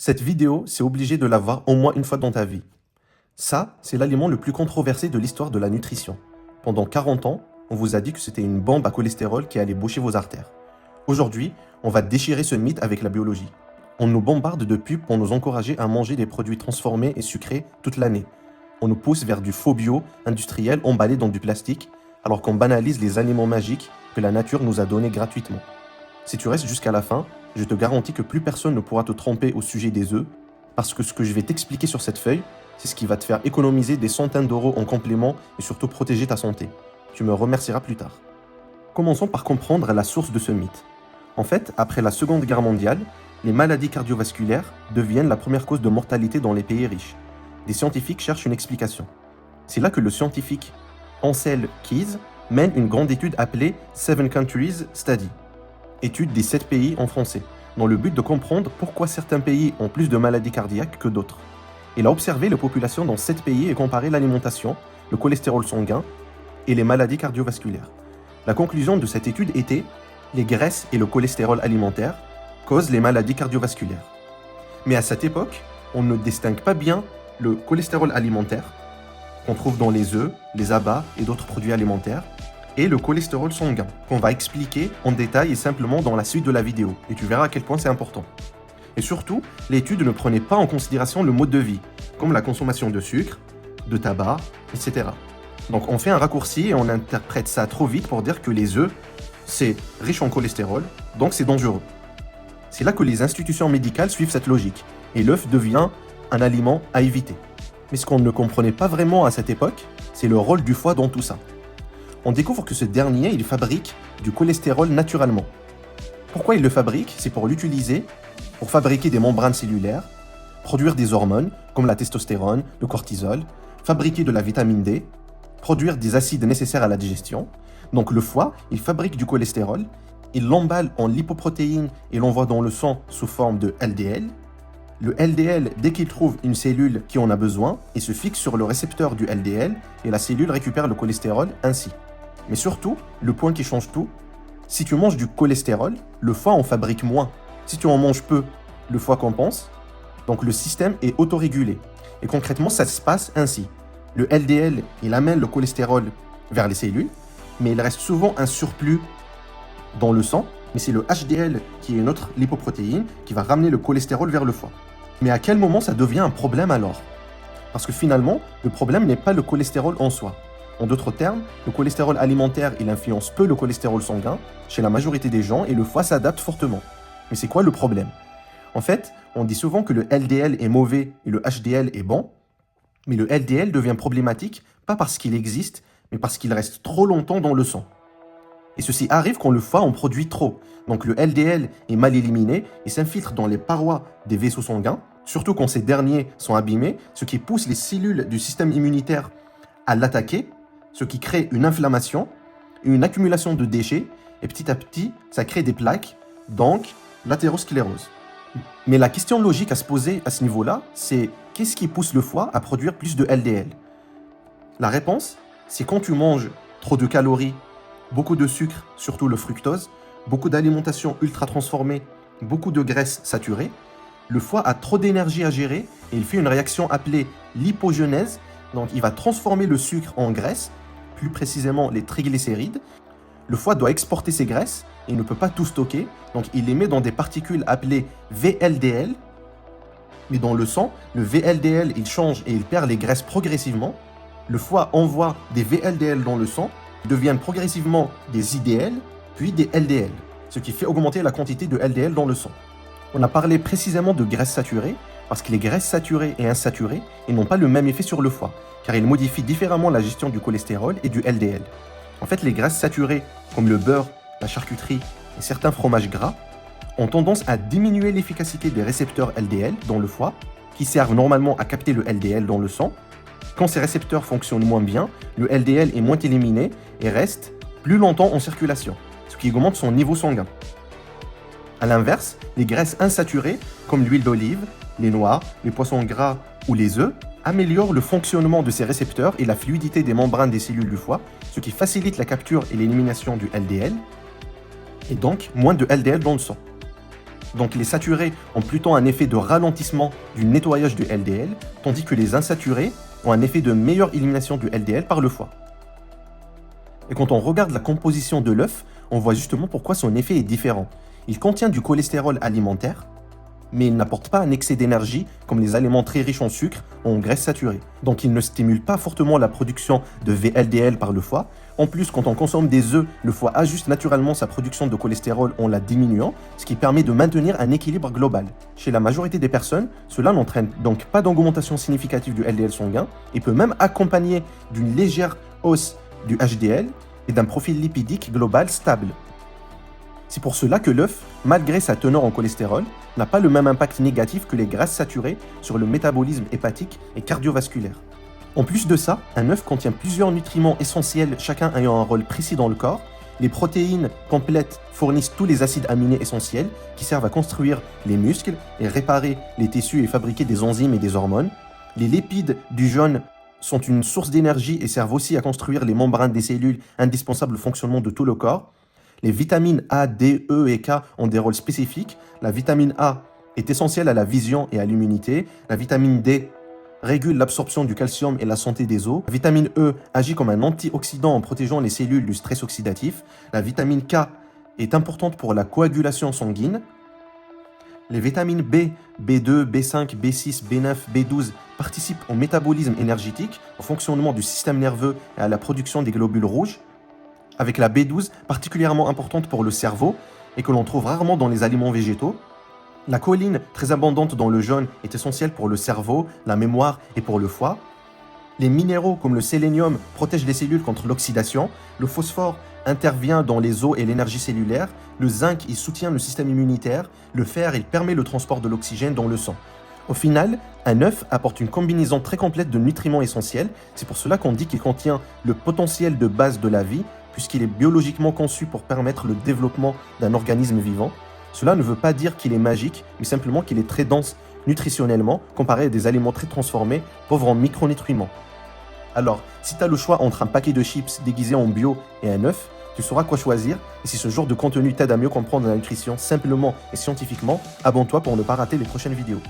Cette vidéo, c'est obligé de la voir au moins une fois dans ta vie. Ça, c'est l'aliment le plus controversé de l'histoire de la nutrition. Pendant 40 ans, on vous a dit que c'était une bombe à cholestérol qui allait boucher vos artères. Aujourd'hui, on va déchirer ce mythe avec la biologie. On nous bombarde de pubs pour nous encourager à manger des produits transformés et sucrés toute l'année. On nous pousse vers du faux bio, industriel, emballé dans du plastique, alors qu'on banalise les aliments magiques que la nature nous a donnés gratuitement. Si tu restes jusqu'à la fin, je te garantis que plus personne ne pourra te tromper au sujet des œufs, parce que ce que je vais t'expliquer sur cette feuille, c'est ce qui va te faire économiser des centaines d'euros en complément et surtout protéger ta santé. Tu me remercieras plus tard. Commençons par comprendre la source de ce mythe. En fait, après la Seconde Guerre mondiale, les maladies cardiovasculaires deviennent la première cause de mortalité dans les pays riches. Des scientifiques cherchent une explication. C'est là que le scientifique Ansel Keys mène une grande étude appelée Seven Countries Study, étude des 7 pays en français, dans le but de comprendre pourquoi certains pays ont plus de maladies cardiaques que d'autres. Il a observé les populations dans 7 pays et comparé l'alimentation, le cholestérol sanguin et les maladies cardiovasculaires. La conclusion de cette étude était « Les graisses et le cholestérol alimentaire causent les maladies cardiovasculaires ». Mais à cette époque, on ne distingue pas bien le cholestérol alimentaire, qu'on trouve dans les œufs, les abats et d'autres produits alimentaires, et le cholestérol sanguin, qu'on va expliquer en détail et simplement dans la suite de la vidéo, et tu verras à quel point c'est important. Et surtout, l'étude ne prenait pas en considération le mode de vie, comme la consommation de sucre, de tabac, etc. Donc on fait un raccourci et on interprète ça trop vite pour dire que les œufs, c'est riche en cholestérol, donc c'est dangereux. C'est là que les institutions médicales suivent cette logique, et l'œuf devient un aliment à éviter. Mais ce qu'on ne comprenait pas vraiment à cette époque, c'est le rôle du foie dans tout ça. On découvre que ce dernier, il fabrique du cholestérol naturellement. Pourquoi il le fabrique? C'est pour l'utiliser pour fabriquer des membranes cellulaires, produire des hormones comme la testostérone, le cortisol, fabriquer de la vitamine D, produire des acides nécessaires à la digestion. Donc le foie, il fabrique du cholestérol, il l'emballe en lipoprotéines et l'envoie dans le sang sous forme de LDL. Le LDL, dès qu'il trouve une cellule qui en a besoin, il se fixe sur le récepteur du LDL et la cellule récupère le cholestérol ainsi. Mais surtout, le point qui change tout, si tu manges du cholestérol, le foie en fabrique moins. Si tu en manges peu, le foie compense. Donc le système est autorégulé. Et concrètement, ça se passe ainsi. Le LDL, il amène le cholestérol vers les cellules, mais il reste souvent un surplus dans le sang. Mais c'est le HDL, qui est une autre lipoprotéine, qui va ramener le cholestérol vers le foie. Mais à quel moment ça devient un problème alors? Parce que finalement, le problème n'est pas le cholestérol en soi. En d'autres termes, le cholestérol alimentaire, il influence peu le cholestérol sanguin chez la majorité des gens et le foie s'adapte fortement. Mais c'est quoi le problème? En fait, on dit souvent que le LDL est mauvais et le HDL est bon, mais le LDL devient problématique pas parce qu'il existe, mais parce qu'il reste trop longtemps dans le sang. Et ceci arrive quand le foie en produit trop. Donc le LDL est mal éliminé et s'infiltre dans les parois des vaisseaux sanguins, surtout quand ces derniers sont abîmés, ce qui pousse les cellules du système immunitaire à l'attaquer, ce qui crée une inflammation, une accumulation de déchets, et petit à petit, ça crée des plaques, donc l'athérosclérose. Mais la question logique à se poser à ce niveau-là, c'est qu'est-ce qui pousse le foie à produire plus de LDL? La réponse, c'est quand tu manges trop de calories, beaucoup de sucre, surtout le fructose, beaucoup d'alimentation ultra transformée, beaucoup de graisses saturées, le foie a trop d'énergie à gérer et il fait une réaction appelée lipogenèse. Donc il va transformer le sucre en graisse, plus précisément les triglycérides. Le foie doit exporter ces graisses et il ne peut pas tout stocker, donc il les met dans des particules appelées VLDL. Mais dans le sang, le VLDL il change et il perd les graisses progressivement. Le foie envoie des VLDL dans le sang, deviennent progressivement des IDL, puis des LDL, ce qui fait augmenter la quantité de LDL dans le sang. On a parlé précisément de graisses saturées, parce que les graisses saturées et insaturées, ils n'ont pas le même effet sur le foie, car ils modifient différemment la gestion du cholestérol et du LDL. En fait, les graisses saturées, comme le beurre, la charcuterie et certains fromages gras, ont tendance à diminuer l'efficacité des récepteurs LDL dans le foie, qui servent normalement à capter le LDL dans le sang. Quand ces récepteurs fonctionnent moins bien, le LDL est moins éliminé et reste plus longtemps en circulation, ce qui augmente son niveau sanguin. A l'inverse, les graisses insaturées, comme l'huile d'olive, les noix, les poissons gras ou les œufs, améliorent le fonctionnement de ces récepteurs et la fluidité des membranes des cellules du foie, ce qui facilite la capture et l'élimination du LDL, et donc moins de LDL dans le sang. Donc les saturés ont plutôt un effet de ralentissement du nettoyage du LDL, tandis que les insaturés ont un effet de meilleure élimination du LDL par le foie. Et quand on regarde la composition de l'œuf, on voit justement pourquoi son effet est différent. Il contient du cholestérol alimentaire, mais il n'apporte pas un excès d'énergie comme les aliments très riches en sucre ou en graisses saturées. Donc il ne stimule pas fortement la production de VLDL par le foie. En plus, quand on consomme des œufs, le foie ajuste naturellement sa production de cholestérol en la diminuant, ce qui permet de maintenir un équilibre global. Chez la majorité des personnes, cela n'entraîne donc pas d'augmentation significative du LDL sanguin et peut même accompagner d'une légère hausse du HDL et d'un profil lipidique global stable. C'est pour cela que l'œuf, malgré sa teneur en cholestérol, n'a pas le même impact négatif que les graisses saturées sur le métabolisme hépatique et cardiovasculaire. En plus de ça, un œuf contient plusieurs nutriments essentiels, chacun ayant un rôle précis dans le corps. Les protéines complètes fournissent tous les acides aminés essentiels qui servent à construire les muscles et réparer les tissus et fabriquer des enzymes et des hormones. Les lipides du jaune sont une source d'énergie et servent aussi à construire les membranes des cellules indispensables au fonctionnement de tout le corps. Les vitamines A, D, E et K ont des rôles spécifiques. La vitamine A est essentielle à la vision et à l'immunité. La vitamine D régule l'absorption du calcium et la santé des os. La vitamine E agit comme un antioxydant en protégeant les cellules du stress oxydatif. La vitamine K est importante pour la coagulation sanguine. Les vitamines B, B2, B5, B6, B9, B12 participent au métabolisme énergétique, au fonctionnement du système nerveux et à la production des globules rouges, avec la B12 particulièrement importante pour le cerveau et que l'on trouve rarement dans les aliments végétaux. La choline, très abondante dans le jaune, est essentielle pour le cerveau, la mémoire et pour le foie. Les minéraux comme le sélénium protègent les cellules contre l'oxydation. Le phosphore intervient dans les os et l'énergie cellulaire. Le zinc, il soutient le système immunitaire. Le fer, il permet le transport de l'oxygène dans le sang. Au final, un œuf apporte une combinaison très complète de nutriments essentiels. C'est pour cela qu'on dit qu'il contient le potentiel de base de la vie, puisqu'il est biologiquement conçu pour permettre le développement d'un organisme vivant. Cela ne veut pas dire qu'il est magique, mais simplement qu'il est très dense nutritionnellement, comparé à des aliments très transformés, pauvres en micronutriments. Alors, si tu as le choix entre un paquet de chips déguisé en bio et un œuf, tu sauras quoi choisir, et si ce genre de contenu t'aide à mieux comprendre la nutrition simplement et scientifiquement, abonne-toi pour ne pas rater les prochaines vidéos.